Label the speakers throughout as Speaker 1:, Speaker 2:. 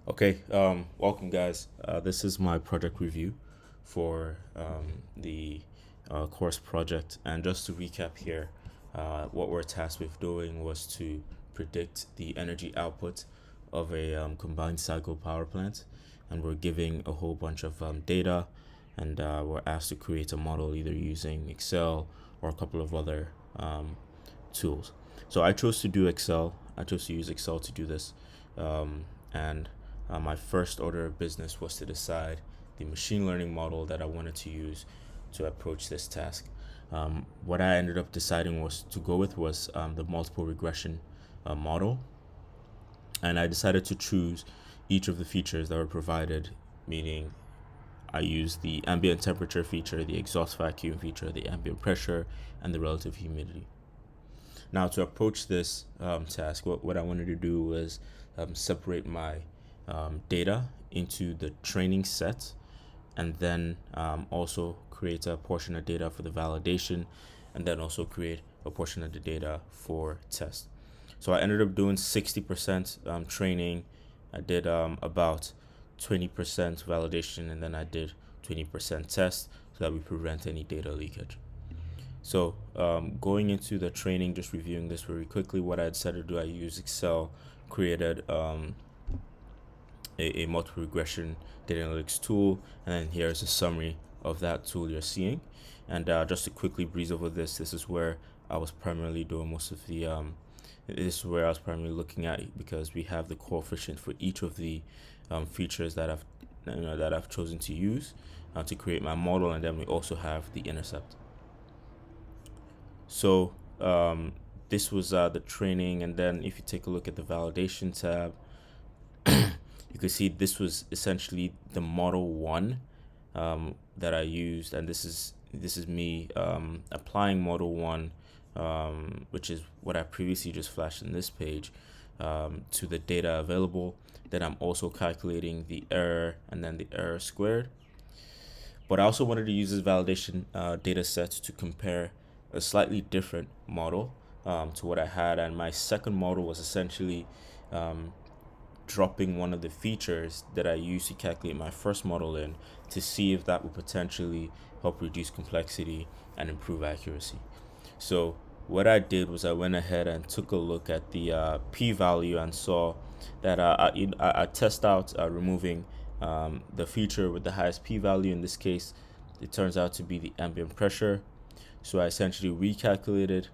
Speaker 1: Okay, welcome guys. This is my project review for the course project. And just to recap here, what we're tasked with doing was to predict the energy output of a combined cycle power plant. And we're giving a whole bunch of data, and we're asked to create a model either using Excel or a couple of other tools. So I chose to do Excel. I chose to use Excel to do this. And My first order of business was to decide the machine learning model that I wanted to use to approach this task. What I ended up deciding was to go with was the multiple regression model, and I decided to choose each of the features that were provided, meaning I used the ambient temperature feature, the exhaust vacuum feature, the ambient pressure, and the relative humidity. Now, to approach this task, what I wanted to do was separate my data into the training set, and then also create a portion of data for the validation, and then also create a portion of the data for test. So I ended up doing 60% training. I did about 20% validation, and then I did 20% test so that we prevent any data leakage. So going into the training, just reviewing this very quickly, what I decided to do, I used Excel, created a multiple regression data analytics tool, and then here's a summary of that tool you're seeing. And just to quickly breeze over this is where I was primarily doing most of the this is where I was primarily looking at, because we have the coefficient for each of the features that I've chosen to use to create my model, and then we also have the intercept. So this was the training, and then if you take a look at the validation tab, you can see this was essentially the model one that I used, and this is me applying model one, which is what I previously just flashed in this page, to the data available. Then I'm also calculating the error and then the error squared. But I also wanted to use this validation data set to compare a slightly different model to what I had, and my second model was essentially dropping one of the features that I used to calculate my first model in, to see if that would potentially help reduce complexity and improve accuracy. So what I did was I went ahead and took a look at the p-value and saw that I test out removing the feature with the highest p-value. In this case, it turns out to be the ambient pressure. So I essentially recalculated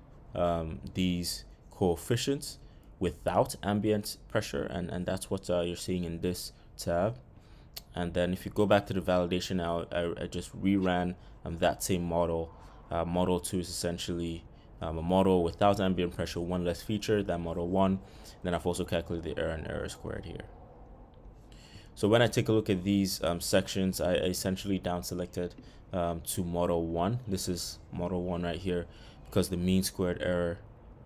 Speaker 1: these coefficients without ambient pressure, and that's what you're seeing in this tab. And then if you go back to the validation, I just reran that same model. Model 2 is essentially a model without ambient pressure, one less feature than model 1. Then I've also calculated the error and error squared here. So when I take a look at these sections, I essentially down selected to model 1. This is model 1 right here, because the mean squared error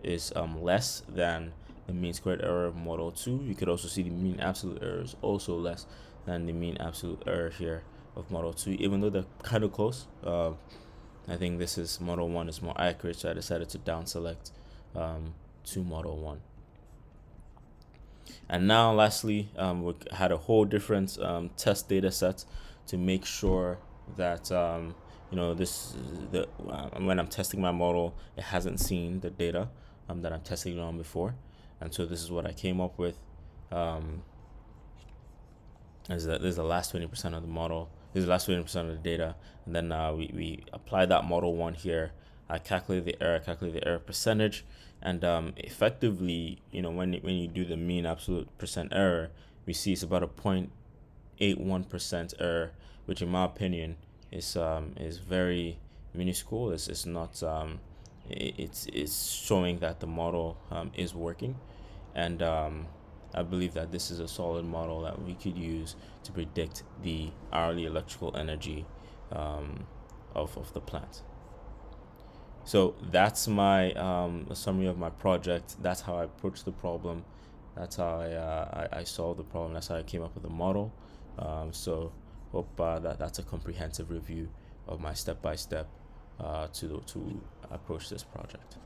Speaker 1: is less than the mean squared error of model 2. You could also see the mean absolute error is also less than the mean absolute error here of model 2, even though they're kind of close. I think this is model 1 is more accurate, so I decided to down select to model 1. And now lastly, we had a whole different test data set to make sure that when I'm testing my model, it hasn't seen the data that I'm testing it on before. And so this is what I came up with. This is the last 20% of the model. This is the last 20% of the data. And then we apply that model 1 here. I calculate the error percentage, and effectively, when you do the mean absolute percent error, we see it's about a 0.81% error, which in my opinion is very minuscule. It's not it's showing that the model is working, and I believe that this is a solid model that we could use to predict the hourly electrical energy of the plant. So that's my summary of my project. That's how I approached the problem. That's how I solved the problem. That's how I came up with the model. So hope that's a comprehensive review of my step-by-step to approach this project.